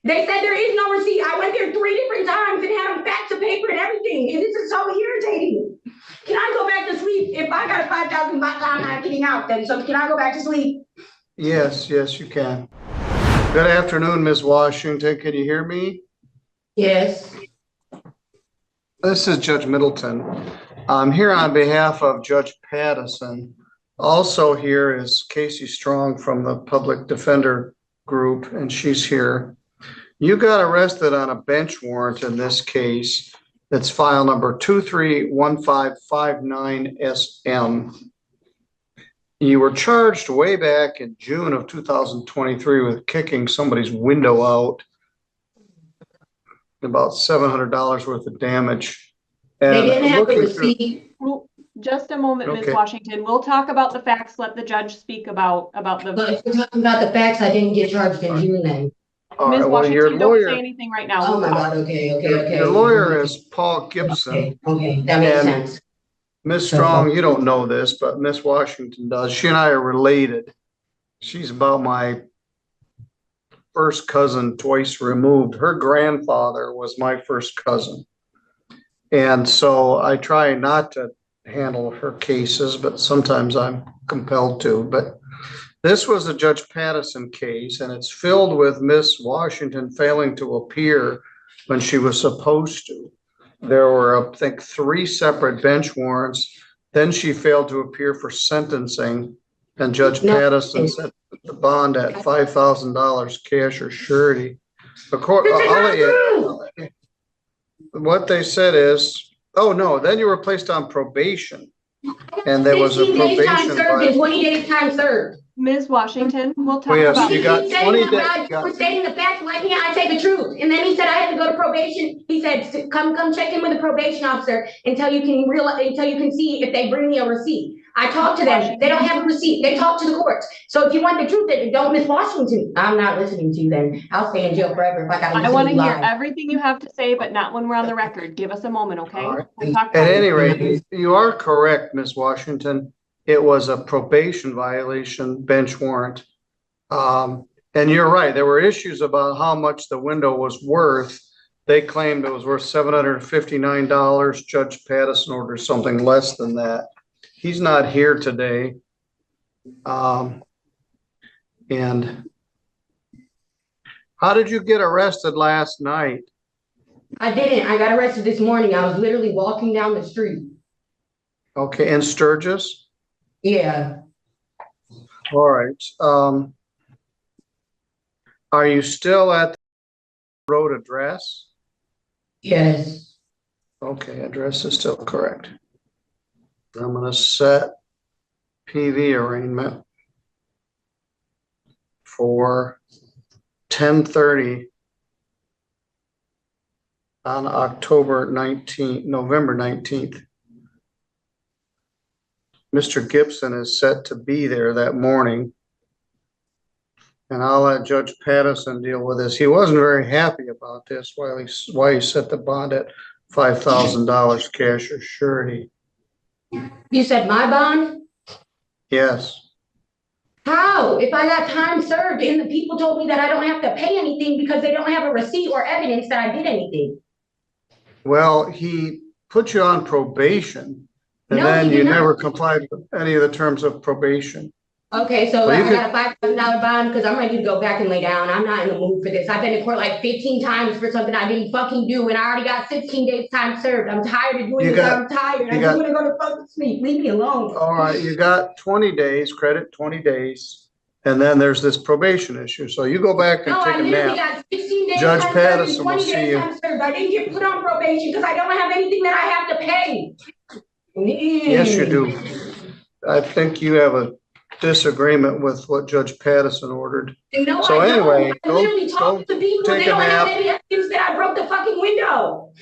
They said there is no receipt. I went there 3 different times and had them fax the paper and everything. And this is so irritating. Can I go back to sleep? If I got a 5,000 baht, I'm not getting out then. So can I go back to sleep? Yes, you can. Good afternoon, Ms. Washington. Can you hear me? Yes. This is Judge Middleton. I'm here on behalf of Judge Pattison. Also here is Casey Strong from the Public Defender Group, and she's here. You got arrested on a bench warrant in this case. It's file number 231559SM. You were charged way back in June of 2023 with kicking somebody's window out, about $700 worth of damage. And they didn't have the receipt. Well, just a moment, Okay. Ms. Washington. We'll talk about the facts. Let the judge speak about the. But if we're talking about the facts, I didn't get charged in June then. Ms. well, Washington, your don't lawyer, say anything right now. Oh my God, okay. your lawyer is Paul Gibson. Okay, that makes And sense. Ms. Strong, you don't know this, but Ms. Washington does. She and I are related. She's about my first cousin twice removed. Her grandfather was my first cousin. And so I try not to handle her cases, but sometimes I'm compelled to. But this was a Judge Pattison case, and it's filled with Ms. Washington failing to appear when she was supposed to. There were, I think, 3 separate bench warrants. Then she failed to appear for sentencing, and Judge Pattison set the bond at $5,000 cash or surety. What they said is, oh no, then you were placed on probation, and there was a 15 days time probation served and 20 days time served. Ms. Washington, we'll talk yes, about. you got 20 days. For stating the facts, why can't I say the truth? And then he said I had to go to probation. He said, come check in with the probation officer until you can see if they bring me a receipt. I talked to them. They don't have a receipt. They talk to the courts. So if you want the truth, then don't Miss Washington. I'm not listening to you then. I'll stay in jail forever if I got to. I want to hear everything you have to say, but not when we're on the record. Give us a moment, okay? Right. We'll talk At any rate, you are correct, Ms. Washington. It was a probation violation bench warrant. And you're right. There were issues about how much the window was worth. They claimed it was worth $759. Judge Pattison ordered something less than that. He's not here today. And how did you get arrested last night? I didn't. I got arrested this morning. I was literally walking down the street. Okay, in Sturgis? Yeah. All right. Are you still at the road address? Yes. Okay, address is still correct. I'm going to set PV arraignment for 10:30 on November 19th. Mr. Gibson is set to be there that morning, and I'll let Judge Pattison deal with this. He wasn't very happy about this, why he set the bond at $5,000 cash or surety. You said my bond? Yes. How? If I got time served and the people told me that I don't have to pay anything because they don't have a receipt or evidence that I did anything. Well, he put you on probation, and then you never complied with any of the terms of probation. Okay, so I got a $5,000 bond because I'm ready to go back and lay down. I'm not in the mood for this. I've been in court like 15 times for something I didn't fucking do, and I already got 16 days time served. I'm tired of doing this. I'm tired. I just want to go to fucking sleep. Leave me alone. All right, you got 20 days, credit 20 days, and then there's this probation issue. So you go back and take a nap. I got 16 days Judge time Pattison served, will 20 see days you. time served. I didn't get put on probation because I don't have anything that I have to pay. Yes, you do. I think you have a disagreement with what Judge Pattison ordered. No, so I anyway, don't. I literally talked to people. They don't have any evidence that I broke the fucking window.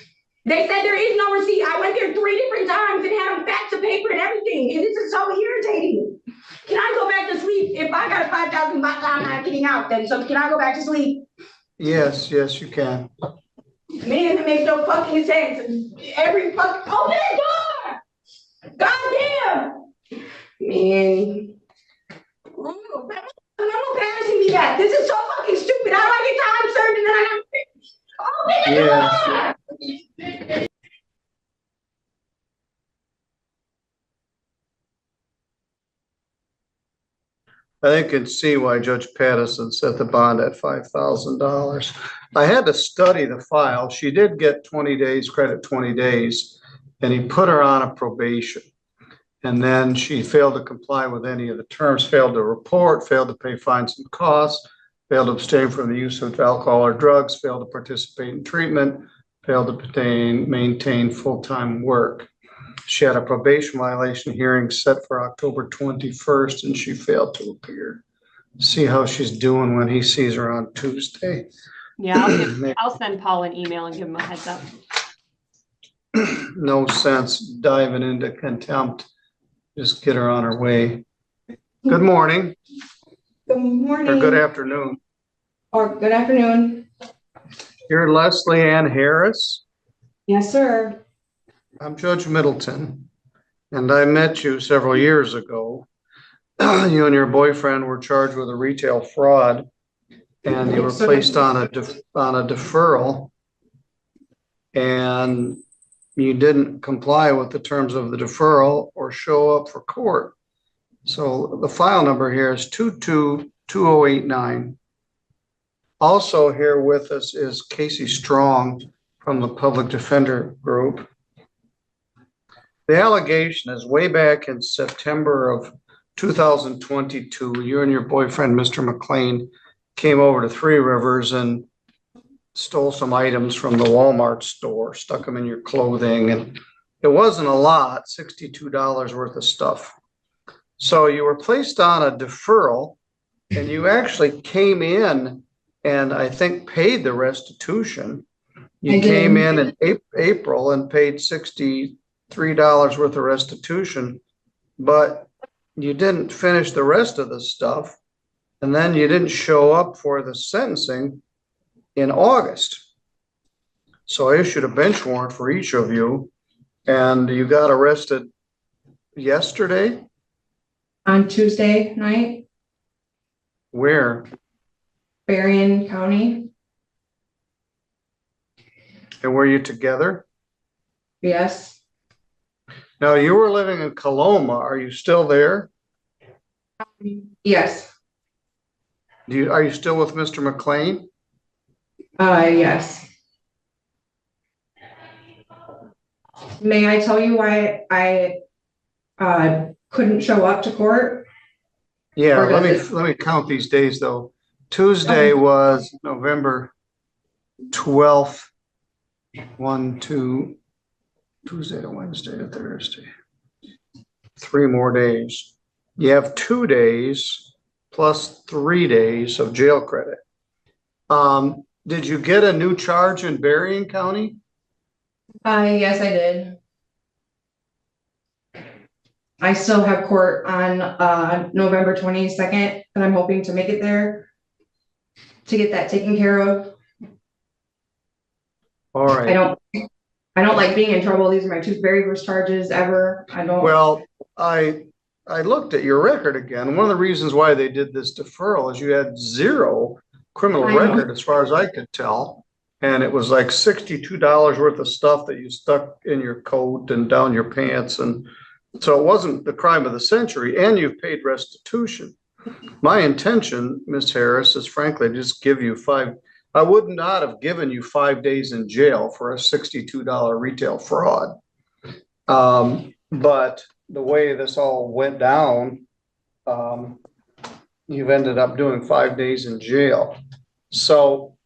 They said there is no receipt. I went there 3 different times and had them fax the paper and everything. And this is so irritating. Can I go back to sleep? If I got a 5,000 baht, I'm not getting out then. So can I go back to sleep? Yes, you can. Man, it makes no fucking sense. Every fucking open the door! Goddamn! Man. I'm embarrassing me that. This is so fucking stupid. How do I get time served and then I have Yes. I can see why Judge Pattison set the bond at $5,000. I had to study the file. She did get 20 days, credit 20 days, and he put her on a probation. And then she failed to comply with any of the terms, failed to report, failed to pay fines and costs, failed to abstain from the use of alcohol or drugs, failed to participate in treatment, failed to maintain full-time work. She had a probation violation hearing set for October 21st, and she failed to appear. See how she's doing when he sees her on Tuesday. Yeah, I'll send Paul an email and give him a heads up. No sense diving into contempt. Just get her on her way. Good morning. Good morning. Or good afternoon. Or good afternoon. You're Leslie Ann Harris. Yes, sir. I'm Judge Middleton, and I met you several years ago. You and your boyfriend were charged with a retail fraud, and you were placed on a deferral, and you didn't comply with the terms of the deferral or show up for court. So the file number here is 222089. Also here with us is Casey Strong from the Public Defender Group. The allegation is way back in September of 2022, you and your boyfriend, Mr. McLean, came over to Three Rivers and stole some items from the Walmart store, stuck them in your clothing, and it wasn't a lot, $62 worth of stuff. So you were placed on a deferral, and you actually came in I think paid the restitution. You came in April and paid $63 worth of restitution, but you didn't finish the rest of the stuff, and then you didn't show up for the sentencing in August. So I issued a bench warrant for each of you, and you got arrested yesterday? On Tuesday night, Where? Berrien County. And were you together? Yes. Now, you were living in Coloma. Are you still there? Yes. Are you still with Mr. McLean? Yes. May I tell you why I couldn't show up to court? Yeah, Or let does me count these days though. Tuesday was November 12th. 1, 2, Tuesday to Wednesday to Thursday. 3 more days. You have 2 days plus 3 days of jail credit. Did you get a new charge in Berrien County? Yes, I did. I still have court on November 22nd, and I'm hoping to make it there to get that taken care of. All right. I don't like being in trouble. These are my 2 very first charges ever. I don't. Well, I looked at your record again. One of the reasons why they did this deferral is you had 0 criminal record as far as I could tell. And it was like $62 worth of stuff that you stuck in your coat and down your pants. And so it wasn't the crime of the century, and you've paid restitution. My intention, Ms. Harris, is frankly just give you 5. I would not have given you 5 days in jail for a $62 retail fraud. But the way this all went down, you've ended up doing 5 days in jail. So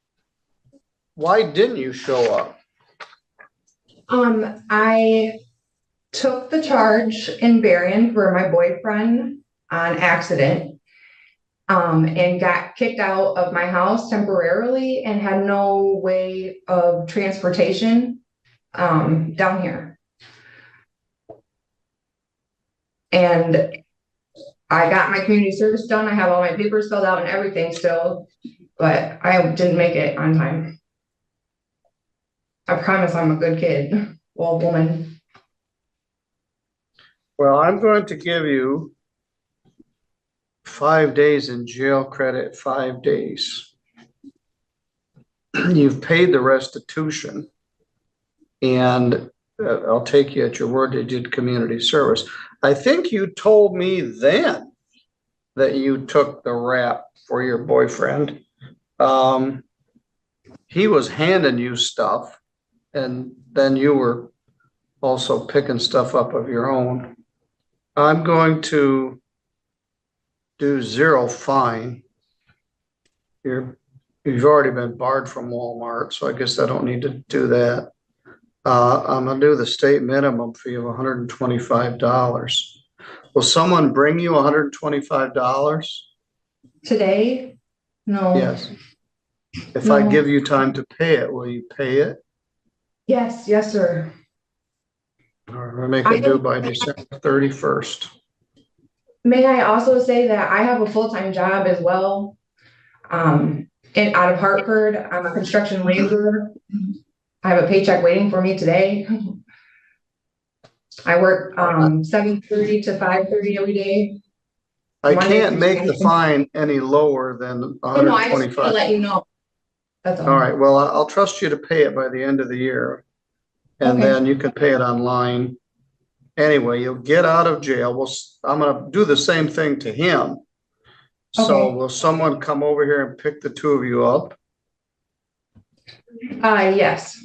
why didn't you show up? I took the charge in Berrien for my boyfriend on accident, and got kicked out of my house temporarily and had no way of transportation, down here. And I got my community service done. I have all my papers filled out and everything still, but I didn't make it on time. I promise I'm a good kid, well, woman. Well, I'm going to give you 5 days in jail credit, 5 days. you've paid the restitution. And I'll take you at your word, they did community service. I think you told me then that you took the rap for your boyfriend. He was handing you stuff, and then you were also picking stuff up of your own. I'm going to do 0 fine. You've already been barred from Walmart, so I guess I don't need to do that. I'm gonna do the state minimum fee of $125. Will someone bring you $125? Today? No. Yes. If I No. give you time to pay it, will you pay it? Yes, yes, sir. Or I make it due by December 31st. May I also say that I have a full-time job as well? And out of Hartford, I'm a construction laborer. I have a paycheck waiting for me today. I work 7:30 to 5:30 every day. I Monday can't through make the Friday. fine any lower than Oh, no, I just want to 125. let you know. That's all. All right, well, I'll trust you to pay it by the end of the year. And Okay. then you can pay it online. Anyway, you'll get out of jail. I'm gonna do the same thing to him. So Okay. will someone come over here and pick the two of you up? Yes.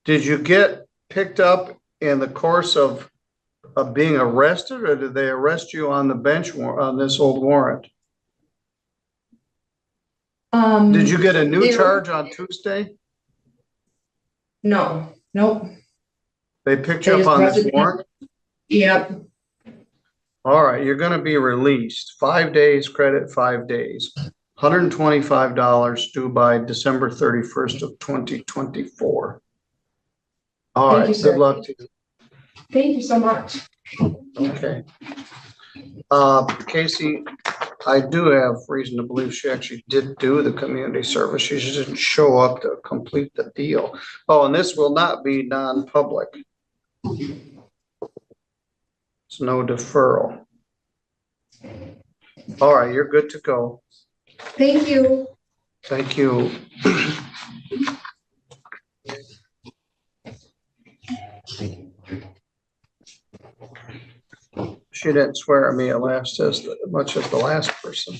Did you get picked up in the course of being arrested, or did they arrest you on the bench on this old warrant? Did you get a new charge on Tuesday? No, nope. They picked They you up just on this arrested me. warrant? Yep. All right, you're gonna be released. 5 days credit, 5 days. $125 due by December 31st of 2024. All Thank right, you, sir. good luck to you. Thank you so much. Okay. Casey, I do have reason to believe she actually did do the community service. She just didn't show up to complete the deal. Oh, and this will not be non-public. It's no deferral. All right, you're good to go. Thank you. Thank you. She didn't swear at me as much as the last person.